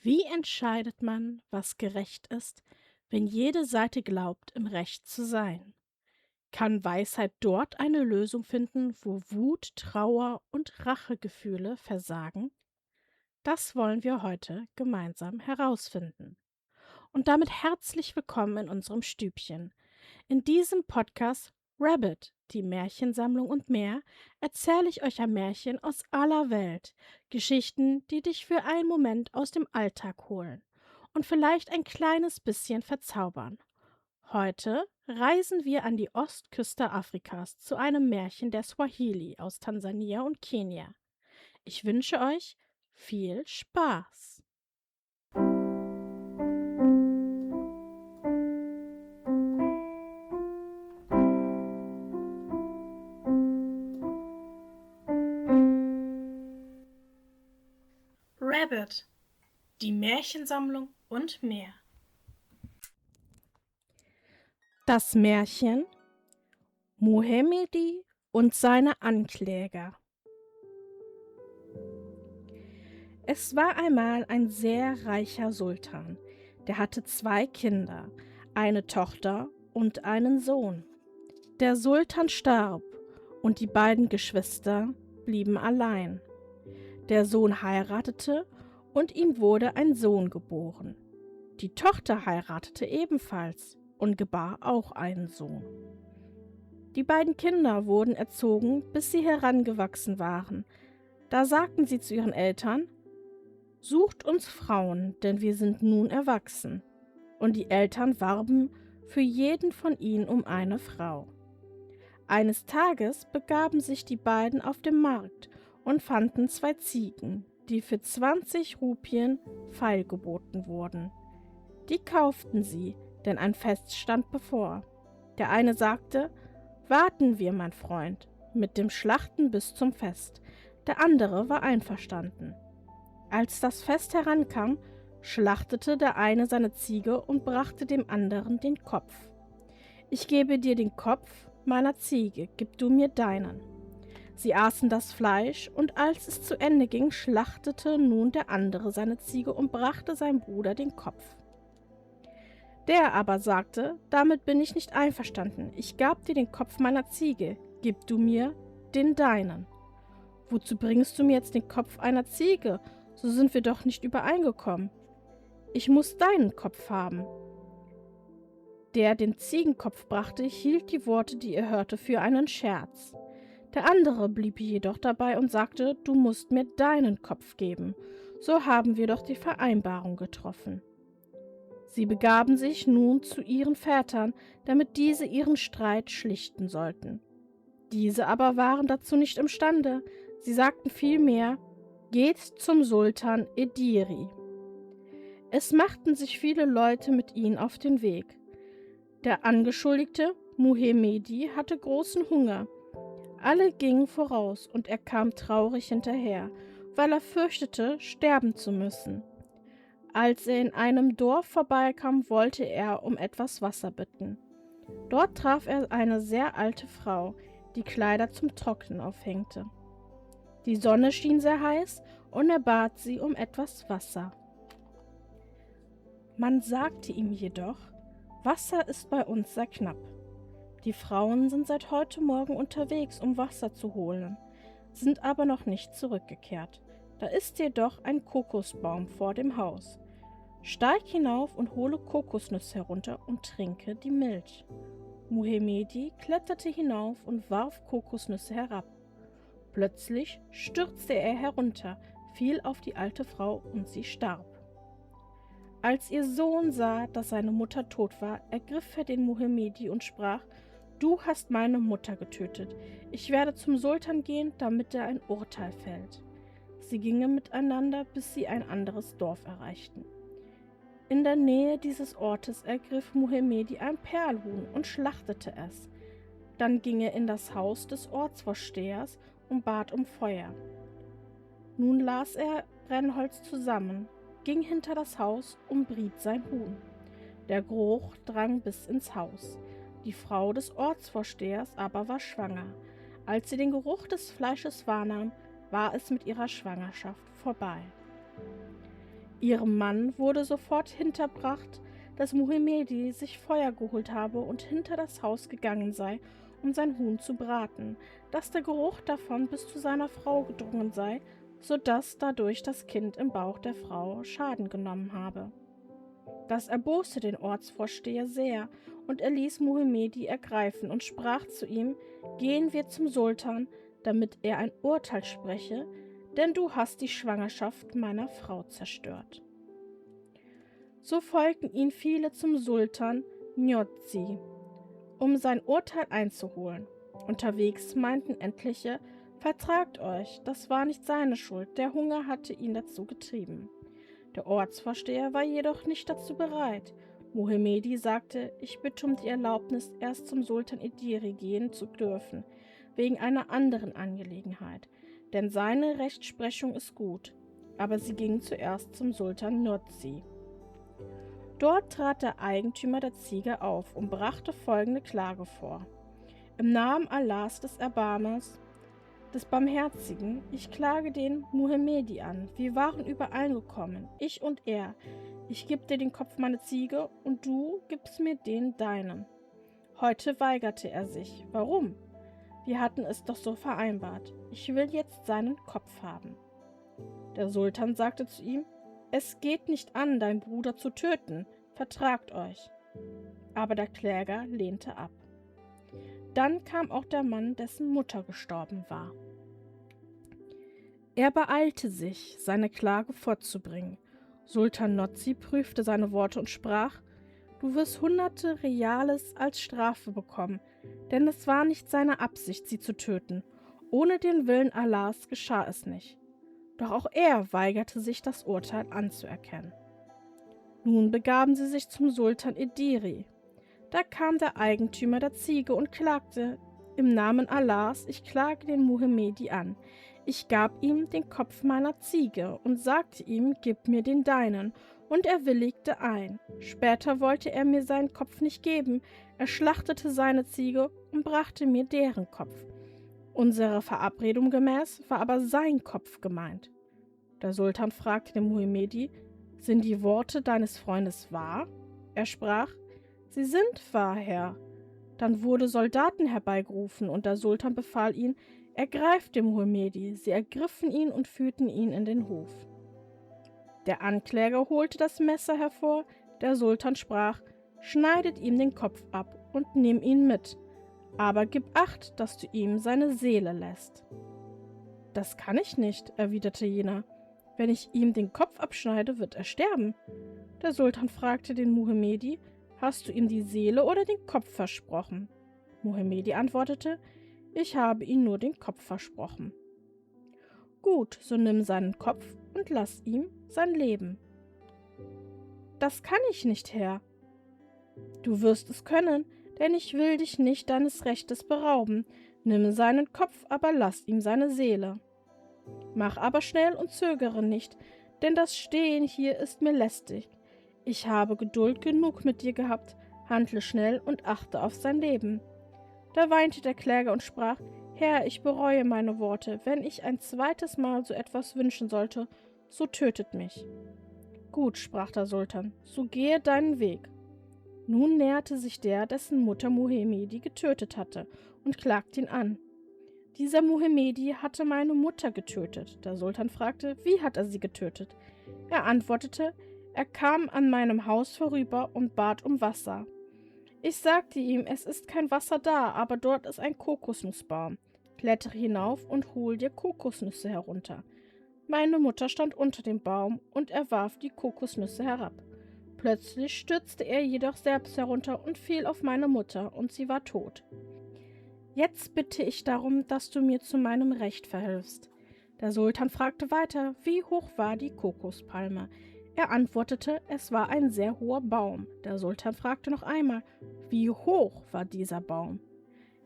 Wie entscheidet man, was gerecht ist, wenn jede Seite glaubt, im Recht zu sein? Kann Weisheit dort eine Lösung finden, wo Wut, Trauer und Rachegefühle versagen? Das wollen wir heute gemeinsam herausfinden. Und damit herzlich willkommen in unserem Stübchen. In diesem Podcast Rabbit, die Märchensammlung und mehr, erzähle ich euch ein Märchen aus aller Welt. Geschichten, die dich für einen Moment aus dem Alltag holen und vielleicht ein kleines bisschen verzaubern. Heute reisen wir an die Ostküste Afrikas zu einem Märchen der Swahili aus Tansania und Kenia. Ich wünsche euch viel Spaß. Rabbit, die Märchensammlung und mehr. Das Märchen Muhemedi und seine Ankläger. Es war einmal ein sehr reicher Sultan, der hatte 2 Kinder, eine Tochter und einen Sohn. Der Sultan starb und die beiden Geschwister blieben allein. Der Sohn heiratete und ihm wurde ein Sohn geboren. Die Tochter heiratete ebenfalls und gebar auch einen Sohn. Die beiden Kinder wurden erzogen, bis sie herangewachsen waren. Da sagten sie zu ihren Eltern: Sucht uns Frauen, denn wir sind nun erwachsen. Und die Eltern warben für jeden von ihnen um eine Frau. Eines Tages begaben sich die beiden auf den Markt und fanden 2 Ziegen, die für 20 Rupien feilgeboten wurden. Die kauften sie, denn ein Fest stand bevor. Der eine sagte: Warten wir, mein Freund, mit dem Schlachten bis zum Fest. Der andere war einverstanden. Als das Fest herankam, schlachtete der eine seine Ziege und brachte dem anderen den Kopf. Ich gebe dir den Kopf meiner Ziege, gib du mir deinen. Sie aßen das Fleisch, und als es zu Ende ging, schlachtete nun der andere seine Ziege und brachte seinem Bruder den Kopf. Der aber sagte: Damit bin ich nicht einverstanden, ich gab dir den Kopf meiner Ziege, gib du mir den deinen. Wozu bringst du mir jetzt den Kopf einer Ziege? So sind wir doch nicht übereingekommen. Ich muss deinen Kopf haben. Der den Ziegenkopf brachte, hielt die Worte, die er hörte, für einen Scherz. Der andere blieb jedoch dabei und sagte: Du musst mir deinen Kopf geben. So haben wir doch die Vereinbarung getroffen. Sie begaben sich nun zu ihren Vätern, damit diese ihren Streit schlichten sollten. Diese aber waren dazu nicht imstande. Sie sagten vielmehr: Geht zum Sultan Ediri. Es machten sich viele Leute mit ihnen auf den Weg. Der Angeschuldigte, Muhemedi, hatte großen Hunger. Alle gingen voraus, und er kam traurig hinterher, weil er fürchtete, sterben zu müssen. Als er in einem Dorf vorbeikam, wollte er um etwas Wasser bitten. Dort traf er eine sehr alte Frau, die Kleider zum Trocknen aufhängte. Die Sonne schien sehr heiß, und er bat sie um etwas Wasser. Man sagte ihm jedoch: Wasser ist bei uns sehr knapp. Die Frauen sind seit heute Morgen unterwegs, um Wasser zu holen, sind aber noch nicht zurückgekehrt. Da ist jedoch ein Kokosbaum vor dem Haus. Steig hinauf und hole Kokosnüsse herunter und trinke die Milch. Muhemedi kletterte hinauf und warf Kokosnüsse herab. Plötzlich stürzte er herunter, fiel auf die alte Frau und sie starb. Als ihr Sohn sah, dass seine Mutter tot war, ergriff er den Muhemedi und sprach: Du hast meine Mutter getötet. Ich werde zum Sultan gehen, damit er ein Urteil fällt. Sie gingen miteinander, bis sie ein anderes Dorf erreichten. In der Nähe dieses Ortes ergriff Muhemedi ein Perlhuhn und schlachtete es. Dann ging er in das Haus des Ortsvorstehers und bat um Feuer. Nun las er Brennholz zusammen, ging hinter das Haus und briet sein Huhn. Der Geruch drang bis ins Haus. Die Frau des Ortsvorstehers aber war schwanger. Als sie den Geruch des Fleisches wahrnahm, war es mit ihrer Schwangerschaft vorbei. Ihrem Mann wurde sofort hinterbracht, dass Muhamedi sich Feuer geholt habe und hinter das Haus gegangen sei, um sein Huhn zu braten, dass der Geruch davon bis zu seiner Frau gedrungen sei, so dass dadurch das Kind im Bauch der Frau Schaden genommen habe. Das erboste den Ortsvorsteher sehr, und er ließ Muhamedi ergreifen und sprach zu ihm: Gehen wir zum Sultan, damit er ein Urteil spreche, denn du hast die Schwangerschaft meiner Frau zerstört. So folgten ihm viele zum Sultan Njozi, um sein Urteil einzuholen. Unterwegs meinten etliche: Vertragt euch, das war nicht seine Schuld, der Hunger hatte ihn dazu getrieben. Der Ortsvorsteher war jedoch nicht dazu bereit. Muhamedi sagte: Ich bitte um die Erlaubnis, erst zum Sultan Ediri gehen zu dürfen, wegen einer anderen Angelegenheit, denn seine Rechtsprechung ist gut. Aber sie gingen zuerst zum Sultan Njozi. Dort trat der Eigentümer der Ziege auf und brachte folgende Klage vor: Im Namen Allahs des Erbarmers, des Barmherzigen, ich klage den Muhamedi an. Wir waren übereingekommen, ich und er. Ich gebe dir den Kopf meiner Ziege und du gibst mir den deinen. Heute weigerte er sich. Warum? Wir hatten es doch so vereinbart. Ich will jetzt seinen Kopf haben. Der Sultan sagte zu ihm: Es geht nicht an, deinen Bruder zu töten. Vertragt euch. Aber der Kläger lehnte ab. Dann kam auch der Mann, dessen Mutter gestorben war. Er beeilte sich, seine Klage vorzubringen. Sultan Njozi prüfte seine Worte und sprach: Du wirst hunderte Reales als Strafe bekommen, denn es war nicht seine Absicht, sie zu töten. Ohne den Willen Allahs geschah es nicht. Doch auch er weigerte sich, das Urteil anzuerkennen. Nun begaben sie sich zum Sultan Ediri. Da kam der Eigentümer der Ziege und klagte: Im Namen Allahs, ich klage den Muhamedi an. Ich gab ihm den Kopf meiner Ziege und sagte ihm: Gib mir den deinen, und er willigte ein. Später wollte er mir seinen Kopf nicht geben, er schlachtete seine Ziege und brachte mir deren Kopf. Unserer Verabredung gemäß war aber sein Kopf gemeint. Der Sultan fragte den Muhamedi: Sind die Worte deines Freundes wahr? Er sprach: Sie sind wahr, Herr. Dann wurde Soldaten herbeigerufen, und der Sultan befahl ihnen: Ergreift den Muhamedi. Sie ergriffen ihn und führten ihn in den Hof. Der Ankläger holte das Messer hervor, der Sultan sprach: Schneidet ihm den Kopf ab und nimm ihn mit, aber gib Acht, dass du ihm seine Seele lässt. Das kann ich nicht, erwiderte jener. Wenn ich ihm den Kopf abschneide, wird er sterben. Der Sultan fragte den Muhamedi: Hast du ihm die Seele oder den Kopf versprochen? Muhamedi antwortete: Ich habe ihm nur den Kopf versprochen. Gut, so nimm seinen Kopf und lass ihm sein Leben. Das kann ich nicht, Herr. Du wirst es können, denn ich will dich nicht deines Rechtes berauben. Nimm seinen Kopf, aber lass ihm seine Seele. Mach aber schnell und zögere nicht, denn das Stehen hier ist mir lästig. Ich habe Geduld genug mit dir gehabt, handle schnell und achte auf sein Leben. Da weinte der Kläger und sprach: Herr, ich bereue meine Worte. Wenn ich ein zweites Mal so etwas wünschen sollte, so tötet mich. Gut, sprach der Sultan, so gehe deinen Weg. Nun näherte sich der, dessen Mutter Muhamedi getötet hatte, und klagte ihn an. Dieser Muhamedi hatte meine Mutter getötet. Der Sultan fragte: Wie hat er sie getötet? Er antwortete: Er kam an meinem Haus vorüber und bat um Wasser. Ich sagte ihm: Es ist kein Wasser da, aber dort ist ein Kokosnussbaum. Klettere hinauf und hol dir Kokosnüsse herunter. Meine Mutter stand unter dem Baum, und er warf die Kokosnüsse herab. Plötzlich stürzte er jedoch selbst herunter und fiel auf meine Mutter, und sie war tot. Jetzt bitte ich darum, dass du mir zu meinem Recht verhilfst. Der Sultan fragte weiter: Wie hoch war die Kokospalme? Er antwortete: Es war ein sehr hoher Baum. Der Sultan fragte noch einmal: Wie hoch war dieser Baum?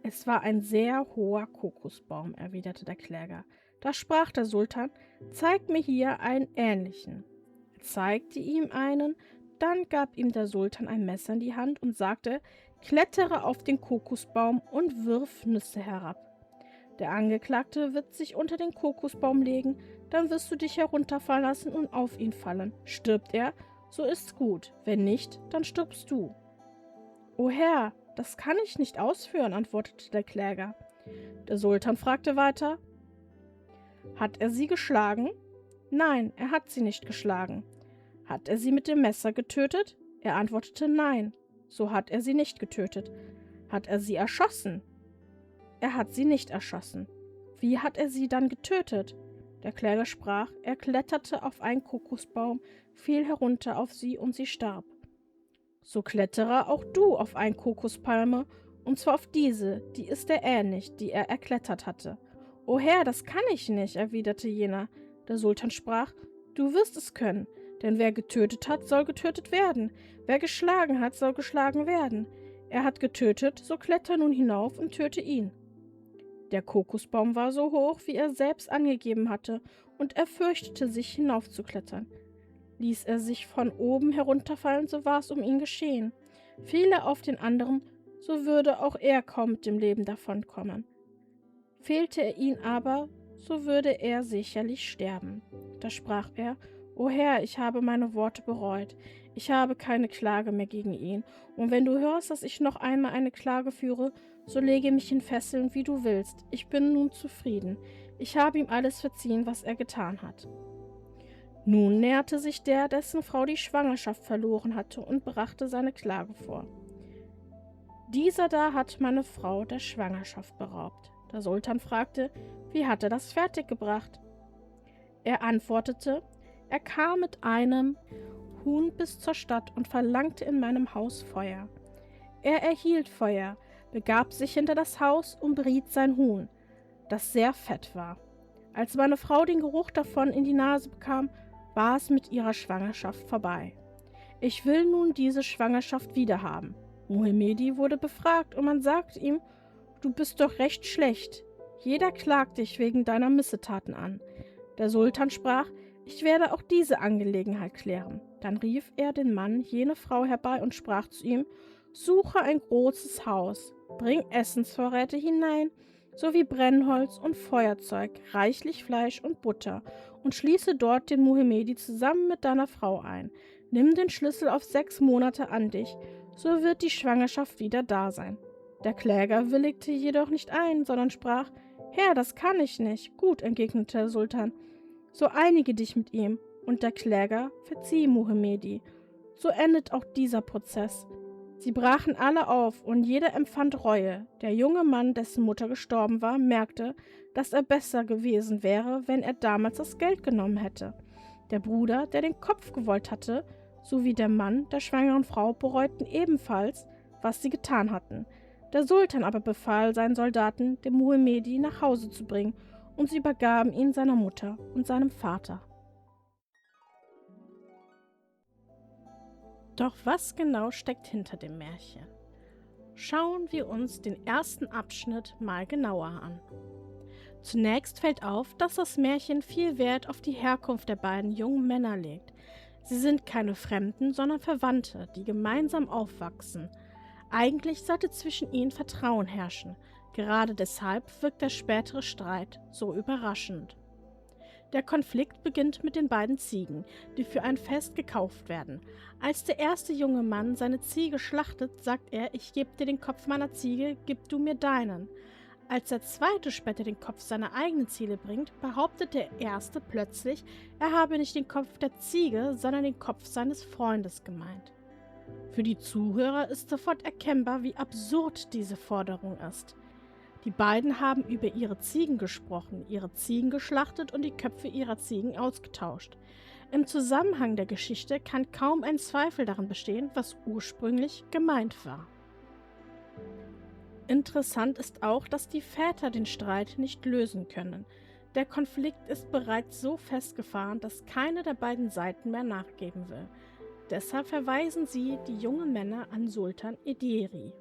Es war ein sehr hoher Kokosbaum, erwiderte der Kläger. Da sprach der Sultan: Zeig mir hier einen ähnlichen. Er zeigte ihm einen, dann gab ihm der Sultan ein Messer in die Hand und sagte: Klettere auf den Kokosbaum und wirf Nüsse herab. Der Angeklagte wird sich unter den Kokosbaum legen, dann wirst du dich herunterfallen lassen und auf ihn fallen. Stirbt er, so ist's gut, wenn nicht, dann stirbst du. »O Herr, das kann ich nicht ausführen«, antwortete der Kläger. Der Sultan fragte weiter: »Hat er sie geschlagen?« »Nein, er hat sie nicht geschlagen.« »Hat er sie mit dem Messer getötet?« Er antwortete: »Nein, so hat er sie nicht getötet.« »Hat er sie erschossen?« Er hat sie nicht erschossen. »Wie hat er sie dann getötet?« Der Kläger sprach: »Er kletterte auf einen Kokosbaum, fiel herunter auf sie und sie starb.« »So klettere auch du auf eine Kokospalme, und zwar auf diese, die ist er ähnlich, die er erklettert hatte.« »O Herr, das kann ich nicht«, erwiderte jener. Der Sultan sprach: »Du wirst es können, denn wer getötet hat, soll getötet werden. Wer geschlagen hat, soll geschlagen werden. Er hat getötet, so kletter nun hinauf und töte ihn.« Der Kokosbaum war so hoch, wie er selbst angegeben hatte, und er fürchtete sich, hinaufzuklettern. Ließ er sich von oben herunterfallen, so war es um ihn geschehen. Fiel er auf den anderen, so würde auch er kaum mit dem Leben davonkommen. Fehlte er ihn aber, so würde er sicherlich sterben. Da sprach er: »O Herr, ich habe meine Worte bereut. Ich habe keine Klage mehr gegen ihn. Und wenn du hörst, dass ich noch einmal eine Klage führe, so lege mich in Fesseln, wie du willst. Ich bin nun zufrieden. Ich habe ihm alles verziehen, was er getan hat.« Nun näherte sich der, dessen Frau die Schwangerschaft verloren hatte, und brachte seine Klage vor. »Dieser da hat meine Frau der Schwangerschaft beraubt.« Der Sultan fragte: »Wie hat er das fertiggebracht?« Er antwortete: »Er kam mit einem Huhn bis zur Stadt und verlangte in meinem Haus Feuer. Er erhielt Feuer, begab sich hinter das Haus und briet sein Huhn, das sehr fett war. Als meine Frau den Geruch davon in die Nase bekam, war es mit ihrer Schwangerschaft vorbei. Ich will nun diese Schwangerschaft wiederhaben.« Muhamedi wurde befragt und man sagte ihm: »Du bist doch recht schlecht. Jeder klagt dich wegen deiner Missetaten an.« Der Sultan sprach: »Ich werde auch diese Angelegenheit klären.« Dann rief er den Mann jene Frau herbei und sprach zu ihm: »Suche ein großes Haus, bring Essensvorräte hinein, sowie Brennholz und Feuerzeug, reichlich Fleisch und Butter, und schließe dort den Muhamedi zusammen mit deiner Frau ein. Nimm den Schlüssel auf 6 Monate an dich, so wird die Schwangerschaft wieder da sein.« Der Kläger willigte jedoch nicht ein, sondern sprach: »Herr, das kann ich nicht.« »Gut«, entgegnete der Sultan, »so einige dich mit ihm.« Und der Kläger verzieh Muhamedi. So endet auch dieser Prozess. Sie brachen alle auf, und jeder empfand Reue. Der junge Mann, dessen Mutter gestorben war, merkte, dass er besser gewesen wäre, wenn er damals das Geld genommen hätte. Der Bruder, der den Kopf gewollt hatte, sowie der Mann der schwangeren Frau bereuten ebenfalls, was sie getan hatten. Der Sultan aber befahl seinen Soldaten, den Muhamedi nach Hause zu bringen, und sie übergaben ihn seiner Mutter und seinem Vater. Doch was genau steckt hinter dem Märchen? Schauen wir uns den ersten Abschnitt mal genauer an. Zunächst fällt auf, dass das Märchen viel Wert auf die Herkunft der beiden jungen Männer legt. Sie sind keine Fremden, sondern Verwandte, die gemeinsam aufwachsen. Eigentlich sollte zwischen ihnen Vertrauen herrschen. Gerade deshalb wirkt der spätere Streit so überraschend. Der Konflikt beginnt mit den beiden Ziegen, die für ein Fest gekauft werden. Als der erste junge Mann seine Ziege schlachtet, sagt er: »Ich gebe dir den Kopf meiner Ziege, gib du mir deinen.« Als der zweite später den Kopf seiner eigenen Ziege bringt, behauptet der erste plötzlich, er habe nicht den Kopf der Ziege, sondern den Kopf seines Freundes gemeint. Für die Zuhörer ist sofort erkennbar, wie absurd diese Forderung ist. Die beiden haben über ihre Ziegen gesprochen, ihre Ziegen geschlachtet und die Köpfe ihrer Ziegen ausgetauscht. Im Zusammenhang der Geschichte kann kaum ein Zweifel daran bestehen, was ursprünglich gemeint war. Interessant ist auch, dass die Väter den Streit nicht lösen können. Der Konflikt ist bereits so festgefahren, dass keine der beiden Seiten mehr nachgeben will. Deshalb verweisen sie, die jungen Männer, an Sultan Ediri.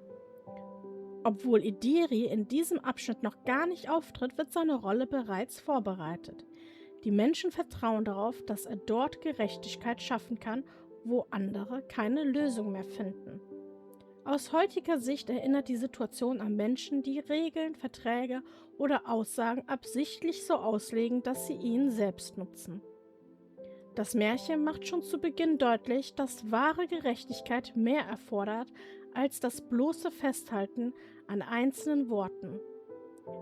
Obwohl Ediri in diesem Abschnitt noch gar nicht auftritt, wird seine Rolle bereits vorbereitet. Die Menschen vertrauen darauf, dass er dort Gerechtigkeit schaffen kann, wo andere keine Lösung mehr finden. Aus heutiger Sicht erinnert die Situation an Menschen, die Regeln, Verträge oder Aussagen absichtlich so auslegen, dass sie ihnen selbst nutzen. Das Märchen macht schon zu Beginn deutlich, dass wahre Gerechtigkeit mehr erfordert als das bloße Festhalten an einzelnen Worten.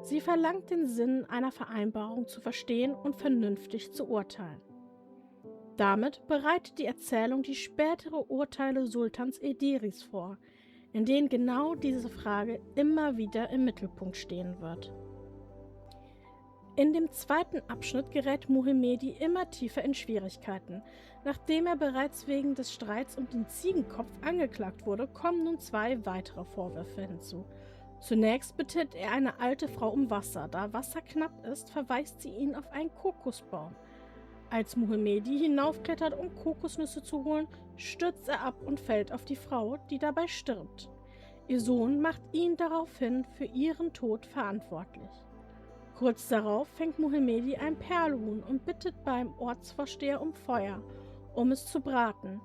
Sie verlangt den Sinn einer Vereinbarung zu verstehen und vernünftig zu urteilen. Damit bereitet die Erzählung die spätere Urteile Sultans Ediris vor, in denen genau diese Frage immer wieder im Mittelpunkt stehen wird. In dem zweiten Abschnitt gerät Muhamedi immer tiefer in Schwierigkeiten. Nachdem er bereits wegen des Streits um den Ziegenkopf angeklagt wurde, kommen nun zwei weitere Vorwürfe hinzu. Zunächst bittet er eine alte Frau um Wasser. Da Wasser knapp ist, verweist sie ihn auf einen Kokosbaum. Als Muhamedi hinaufklettert, um Kokosnüsse zu holen, stürzt er ab und fällt auf die Frau, die dabei stirbt. Ihr Sohn macht ihn daraufhin für ihren Tod verantwortlich. Kurz darauf fängt Muhamedi ein Perlhuhn und bittet beim Ortsvorsteher um Feuer, um es zu braten.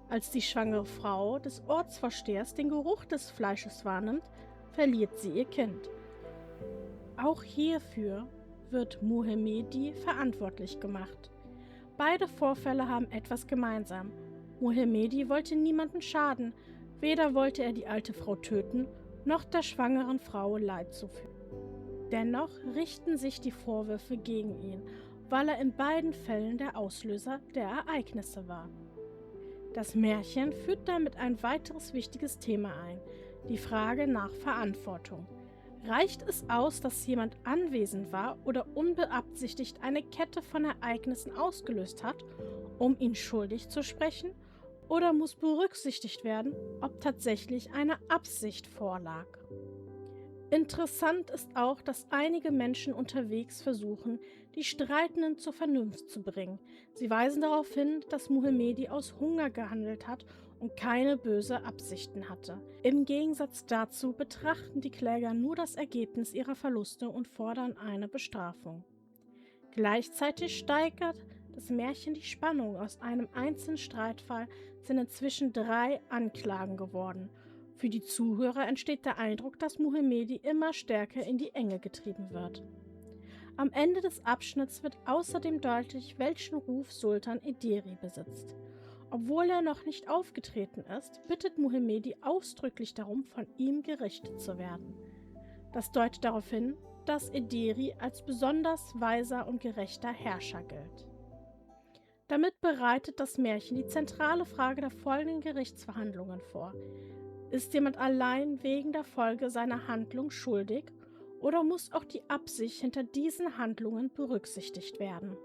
Als die schwangere Frau des Ortsvorstehers den Geruch des Fleisches wahrnimmt, verliert sie ihr Kind. Auch hierfür wird Muhamedi verantwortlich gemacht. Beide Vorfälle haben etwas gemeinsam. Muhamedi wollte niemanden schaden, weder wollte er die alte Frau töten, noch der schwangeren Frau Leid zufügen. Dennoch richten sich die Vorwürfe gegen ihn, weil er in beiden Fällen der Auslöser der Ereignisse war. Das Märchen führt damit ein weiteres wichtiges Thema ein, die Frage nach Verantwortung. Reicht es aus, dass jemand anwesend war oder unbeabsichtigt eine Kette von Ereignissen ausgelöst hat, um ihn schuldig zu sprechen? Oder muss berücksichtigt werden, ob tatsächlich eine Absicht vorlag? Interessant ist auch, dass einige Menschen unterwegs versuchen, die Streitenden zur Vernunft zu bringen. Sie weisen darauf hin, dass Muhamedi aus Hunger gehandelt hat und keine böse Absichten hatte. Im Gegensatz dazu betrachten die Kläger nur das Ergebnis ihrer Verluste und fordern eine Bestrafung. Gleichzeitig steigert das Märchen die Spannung. Aus einem einzelnen Streitfall sind inzwischen 3 Anklagen geworden. Für die Zuhörer entsteht der Eindruck, dass Muhamedi immer stärker in die Enge getrieben wird. Am Ende des Abschnitts wird außerdem deutlich, welchen Ruf Sultan Ederi besitzt. Obwohl er noch nicht aufgetreten ist, bittet Muhamedi ausdrücklich darum, von ihm gerichtet zu werden. Das deutet darauf hin, dass Ederi als besonders weiser und gerechter Herrscher gilt. Damit bereitet das Märchen die zentrale Frage der folgenden Gerichtsverhandlungen vor. Ist jemand allein wegen der Folge seiner Handlung schuldig oder muss auch die Absicht hinter diesen Handlungen berücksichtigt werden?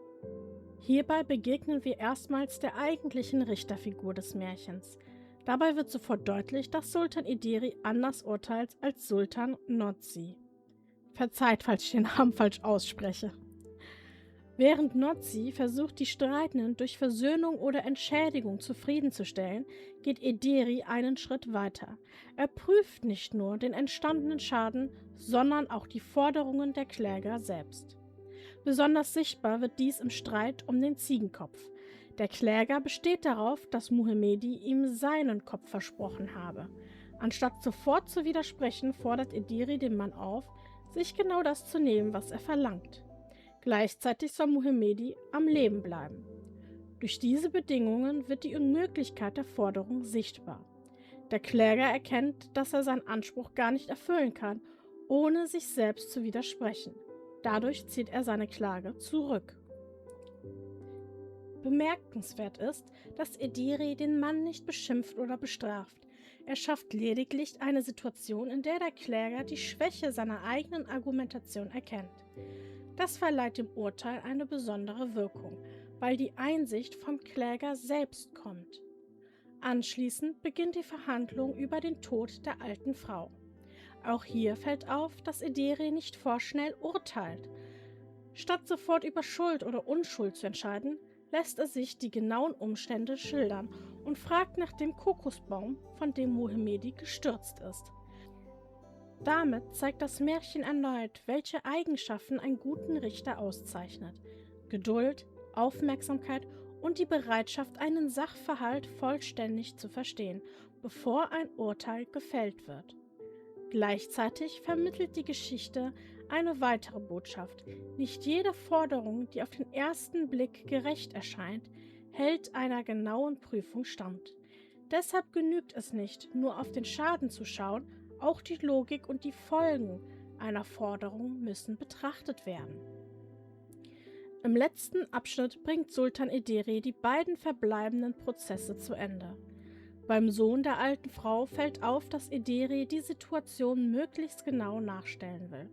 Hierbei begegnen wir erstmals der eigentlichen Richterfigur des Märchens. Dabei wird sofort deutlich, dass Sultan Ederi anders urteilt als Sultan Nozzi. Verzeiht, falls ich den Namen falsch ausspreche. Während Nozzi versucht, die Streitenden durch Versöhnung oder Entschädigung zufriedenzustellen, geht Ederi einen Schritt weiter. Er prüft nicht nur den entstandenen Schaden, sondern auch die Forderungen der Kläger selbst. Besonders sichtbar wird dies im Streit um den Ziegenkopf. Der Kläger besteht darauf, dass Muhamedi ihm seinen Kopf versprochen habe. Anstatt sofort zu widersprechen, fordert Ederi den Mann auf, sich genau das zu nehmen, was er verlangt. Gleichzeitig soll Muhamedi am Leben bleiben. Durch diese Bedingungen wird die Unmöglichkeit der Forderung sichtbar. Der Kläger erkennt, dass er seinen Anspruch gar nicht erfüllen kann, ohne sich selbst zu widersprechen. Dadurch zieht er seine Klage zurück. Bemerkenswert ist, dass Ederi den Mann nicht beschimpft oder bestraft. Er schafft lediglich eine Situation, in der der Kläger die Schwäche seiner eigenen Argumentation erkennt. Das verleiht dem Urteil eine besondere Wirkung, weil die Einsicht vom Kläger selbst kommt. Anschließend beginnt die Verhandlung über den Tod der alten Frau. Auch hier fällt auf, dass Ederi nicht vorschnell urteilt. Statt sofort über Schuld oder Unschuld zu entscheiden, lässt er sich die genauen Umstände schildern und fragt nach dem Kokosbaum, von dem Muhamedi gestürzt ist. Damit zeigt das Märchen erneut, welche Eigenschaften einen guten Richter auszeichnet: Geduld, Aufmerksamkeit und die Bereitschaft, einen Sachverhalt vollständig zu verstehen, bevor ein Urteil gefällt wird. Gleichzeitig vermittelt die Geschichte eine weitere Botschaft. Nicht jede Forderung, die auf den ersten Blick gerecht erscheint, hält einer genauen Prüfung stand. Deshalb genügt es nicht, nur auf den Schaden zu schauen, auch die Logik und die Folgen einer Forderung müssen betrachtet werden. Im letzten Abschnitt bringt Sultan Ederi die beiden verbleibenden Prozesse zu Ende. Beim Sohn der alten Frau fällt auf, dass Ederi die Situation möglichst genau nachstellen will.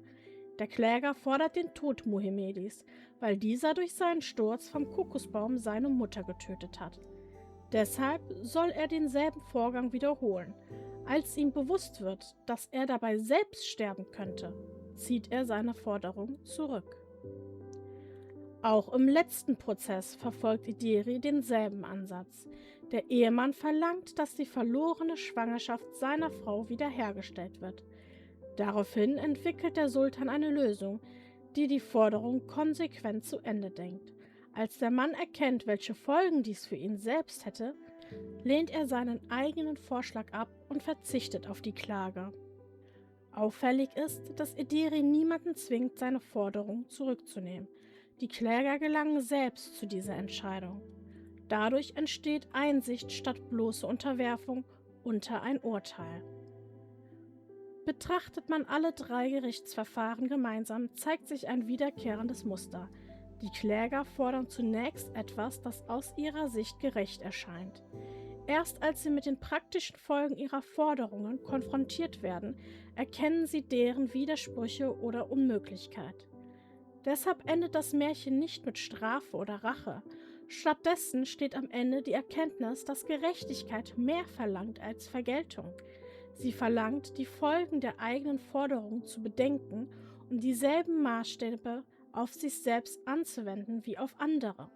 Der Kläger fordert den Tod Muhammedis, weil dieser durch seinen Sturz vom Kokosbaum seine Mutter getötet hat. Deshalb soll er denselben Vorgang wiederholen. Als ihm bewusst wird, dass er dabei selbst sterben könnte, zieht er seine Forderung zurück. Auch im letzten Prozess verfolgt Ederi denselben Ansatz. Der Ehemann verlangt, dass die verlorene Schwangerschaft seiner Frau wiederhergestellt wird. Daraufhin entwickelt der Sultan eine Lösung, die die Forderung konsequent zu Ende denkt. Als der Mann erkennt, welche Folgen dies für ihn selbst hätte, lehnt er seinen eigenen Vorschlag ab und verzichtet auf die Klage. Auffällig ist, dass Ederi niemanden zwingt, seine Forderung zurückzunehmen. Die Kläger gelangen selbst zu dieser Entscheidung. Dadurch entsteht Einsicht statt bloße Unterwerfung unter ein Urteil. Betrachtet man alle drei Gerichtsverfahren gemeinsam, zeigt sich ein wiederkehrendes Muster. Die Kläger fordern zunächst etwas, das aus ihrer Sicht gerecht erscheint. Erst als sie mit den praktischen Folgen ihrer Forderungen konfrontiert werden, erkennen sie deren Widersprüche oder Unmöglichkeit. Deshalb endet das Märchen nicht mit Strafe oder Rache. Stattdessen steht am Ende die Erkenntnis, dass Gerechtigkeit mehr verlangt als Vergeltung. Sie verlangt, die Folgen der eigenen Forderung zu bedenken und dieselben Maßstäbe auf sich selbst anzuwenden wie auf andere.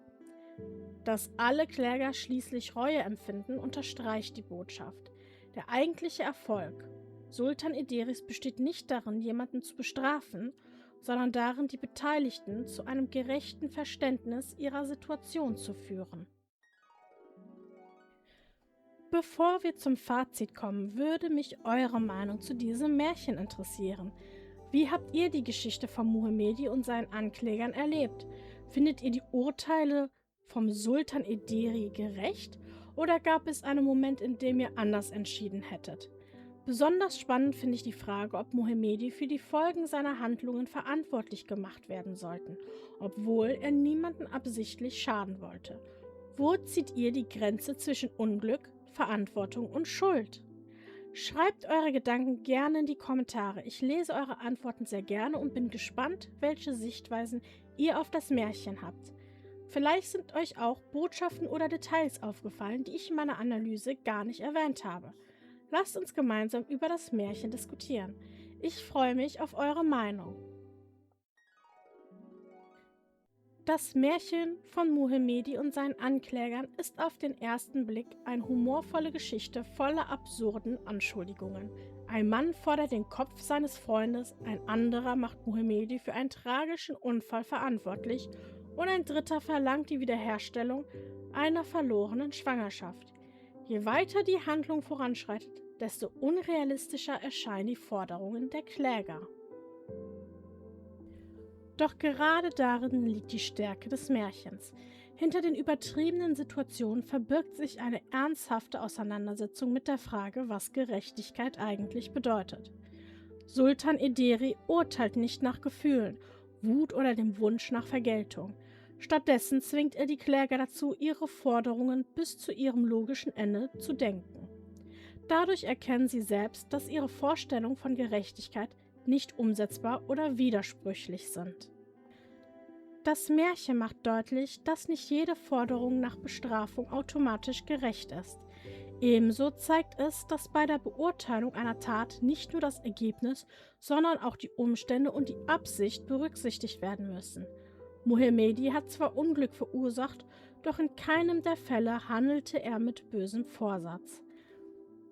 Dass alle Kläger schließlich Reue empfinden, unterstreicht die Botschaft. Der eigentliche Erfolg Sultan Ederis besteht nicht darin, jemanden zu bestrafen, sondern darin, die Beteiligten zu einem gerechten Verständnis ihrer Situation zu führen. Bevor wir zum Fazit kommen, würde mich eure Meinung zu diesem Märchen interessieren. Wie habt ihr die Geschichte von Muhammedi und seinen Anklägern erlebt? Findet ihr die Urteile vom Sultan Ederi gerecht oder gab es einen Moment, in dem ihr anders entschieden hättet? Besonders spannend finde ich die Frage, ob Muhammedi für die Folgen seiner Handlungen verantwortlich gemacht werden sollten, obwohl er niemanden absichtlich schaden wollte. Wo zieht ihr die Grenze zwischen Unglück, Verantwortung und Schuld? Schreibt eure Gedanken gerne in die Kommentare. Ich lese eure Antworten sehr gerne und bin gespannt, welche Sichtweisen ihr auf das Märchen habt. Vielleicht sind euch auch Botschaften oder Details aufgefallen, die ich in meiner Analyse gar nicht erwähnt habe. Lasst uns gemeinsam über das Märchen diskutieren. Ich freue mich auf eure Meinung. Das Märchen von Muhammedi und seinen Anklägern ist auf den ersten Blick eine humorvolle Geschichte voller absurden Anschuldigungen. Ein Mann fordert den Kopf seines Freundes, ein anderer macht Muhammedi für einen tragischen Unfall verantwortlich und ein dritter verlangt die Wiederherstellung einer verlorenen Schwangerschaft. Je weiter die Handlung voranschreitet, desto unrealistischer erscheinen die Forderungen der Kläger. Doch gerade darin liegt die Stärke des Märchens. Hinter den übertriebenen Situationen verbirgt sich eine ernsthafte Auseinandersetzung mit der Frage, was Gerechtigkeit eigentlich bedeutet. Sultan Ederi urteilt nicht nach Gefühlen, Wut oder dem Wunsch nach Vergeltung. Stattdessen zwingt er die Kläger dazu, ihre Forderungen bis zu ihrem logischen Ende zu denken. Dadurch erkennen sie selbst, dass ihre Vorstellungen von Gerechtigkeit nicht umsetzbar oder widersprüchlich sind. Das Märchen macht deutlich, dass nicht jede Forderung nach Bestrafung automatisch gerecht ist. Ebenso zeigt es, dass bei der Beurteilung einer Tat nicht nur das Ergebnis, sondern auch die Umstände und die Absicht berücksichtigt werden müssen. Muhammedi hat zwar Unglück verursacht, doch in keinem der Fälle handelte er mit bösem Vorsatz.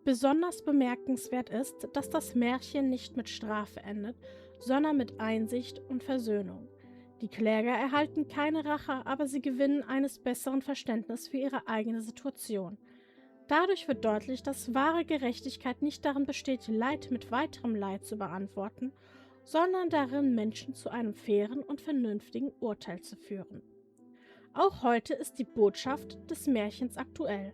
Besonders bemerkenswert ist, dass das Märchen nicht mit Strafe endet, sondern mit Einsicht und Versöhnung. Die Kläger erhalten keine Rache, aber sie gewinnen eines besseren Verständnis für ihre eigene Situation. Dadurch wird deutlich, dass wahre Gerechtigkeit nicht darin besteht, Leid mit weiterem Leid zu beantworten, sondern darin, Menschen zu einem fairen und vernünftigen Urteil zu führen. Auch heute ist die Botschaft des Märchens aktuell.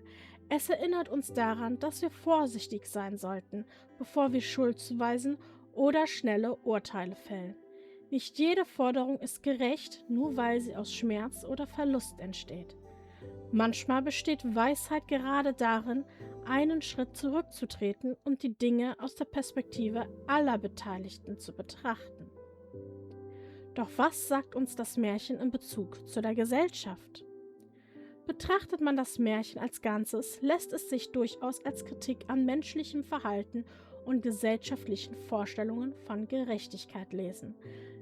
Es erinnert uns daran, dass wir vorsichtig sein sollten, bevor wir Schuld zuweisen oder schnelle Urteile fällen. Nicht jede Forderung ist gerecht, nur weil sie aus Schmerz oder Verlust entsteht. Manchmal besteht Weisheit gerade darin, einen Schritt zurückzutreten und die Dinge aus der Perspektive aller Beteiligten zu betrachten. Doch was sagt uns das Märchen in Bezug zu der Gesellschaft? Betrachtet man das Märchen als Ganzes, lässt es sich durchaus als Kritik an menschlichem Verhalten und gesellschaftlichen Vorstellungen von Gerechtigkeit lesen.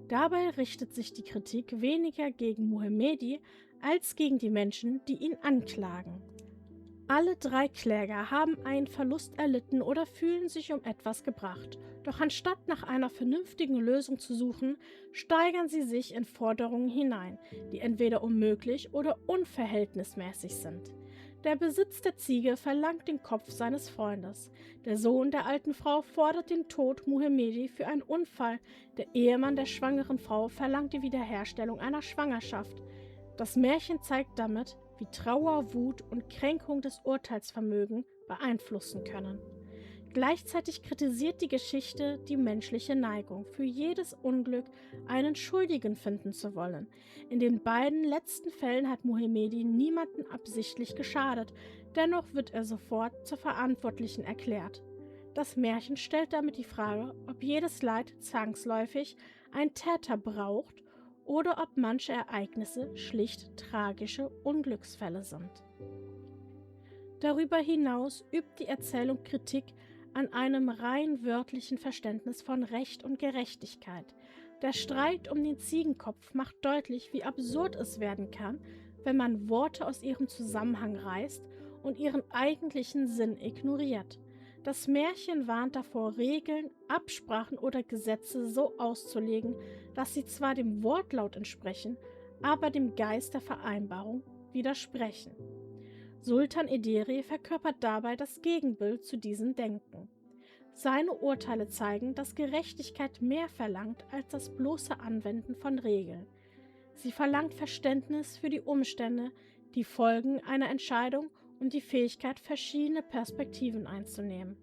Dabei richtet sich die Kritik weniger gegen Muhamedi als gegen die Menschen, die ihn anklagen. Alle 3 Kläger haben einen Verlust erlitten oder fühlen sich um etwas gebracht. Doch anstatt nach einer vernünftigen Lösung zu suchen, steigern sie sich in Forderungen hinein, die entweder unmöglich oder unverhältnismäßig sind. Der Besitz der Ziege verlangt den Kopf seines Freundes. Der Sohn der alten Frau fordert den Tod Muhamedi für einen Unfall. Der Ehemann der schwangeren Frau verlangt die Wiederherstellung einer Schwangerschaft. Das Märchen zeigt damit, wie Trauer, Wut und Kränkung des Urteilsvermögens beeinflussen können. Gleichzeitig kritisiert die Geschichte die menschliche Neigung, für jedes Unglück einen Schuldigen finden zu wollen. In den beiden letzten Fällen hat Muhamedi niemanden absichtlich geschadet, dennoch wird er sofort zur Verantwortlichen erklärt. Das Märchen stellt damit die Frage, ob jedes Leid zwangsläufig einen Täter braucht oder ob manche Ereignisse schlicht tragische Unglücksfälle sind. Darüber hinaus übt die Erzählung Kritik an einem rein wörtlichen Verständnis von Recht und Gerechtigkeit. Der Streit um den Ziegenkopf macht deutlich, wie absurd es werden kann, wenn man Worte aus ihrem Zusammenhang reißt und ihren eigentlichen Sinn ignoriert. Das Märchen warnt davor, Regeln, Absprachen oder Gesetze so auszulegen, dass sie zwar dem Wortlaut entsprechen, aber dem Geist der Vereinbarung widersprechen. Sultan Ederi verkörpert dabei das Gegenbild zu diesem Denken. Seine Urteile zeigen, dass Gerechtigkeit mehr verlangt als das bloße Anwenden von Regeln. Sie verlangt Verständnis für die Umstände, die Folgen einer Entscheidung und die Fähigkeit, verschiedene Perspektiven einzunehmen.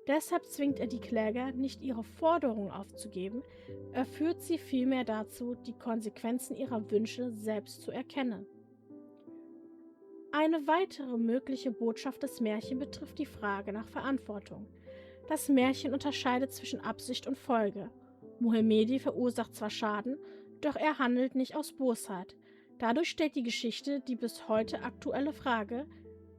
Deshalb zwingt er die Kläger, nicht ihre Forderungen aufzugeben, er führt sie vielmehr dazu, die Konsequenzen ihrer Wünsche selbst zu erkennen. Eine weitere mögliche Botschaft des Märchens betrifft die Frage nach Verantwortung. Das Märchen unterscheidet zwischen Absicht und Folge. Muhamedi verursacht zwar Schaden, doch er handelt nicht aus Bosheit. Dadurch stellt die Geschichte die bis heute aktuelle Frage,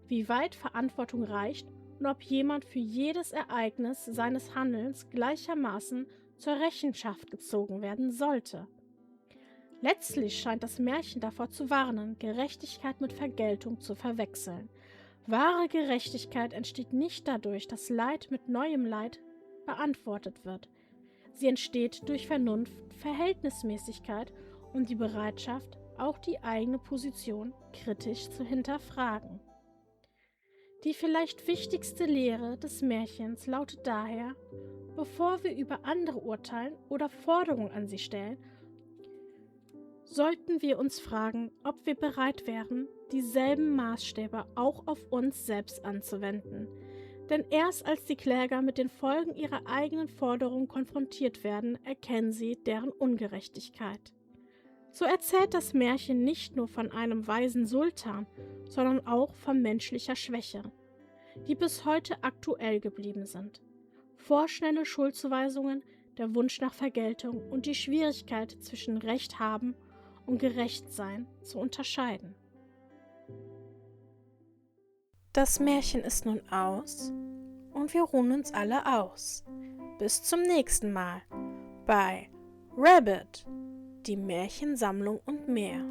wie weit Verantwortung reicht und ob jemand für jedes Ereignis seines Handelns gleichermaßen zur Rechenschaft gezogen werden sollte. Letztlich scheint das Märchen davor zu warnen, Gerechtigkeit mit Vergeltung zu verwechseln. Wahre Gerechtigkeit entsteht nicht dadurch, dass Leid mit neuem Leid beantwortet wird. Sie entsteht durch Vernunft, Verhältnismäßigkeit und die Bereitschaft, auch die eigene Position kritisch zu hinterfragen. Die vielleicht wichtigste Lehre des Märchens lautet daher, bevor wir über andere urteilen oder Forderungen an sie stellen, sollten wir uns fragen, ob wir bereit wären, dieselben Maßstäbe auch auf uns selbst anzuwenden. Denn erst als die Kläger mit den Folgen ihrer eigenen Forderungen konfrontiert werden, erkennen sie deren Ungerechtigkeit. So erzählt das Märchen nicht nur von einem weisen Sultan, sondern auch von menschlicher Schwäche, die bis heute aktuell geblieben sind. Vorschnelle Schuldzuweisungen, der Wunsch nach Vergeltung und die Schwierigkeit zwischen Recht haben und Gerechtsein zu unterscheiden. Das Märchen ist nun aus und wir ruhen uns alle aus. Bis zum nächsten Mal bei Rabbit, die Märchensammlung und mehr.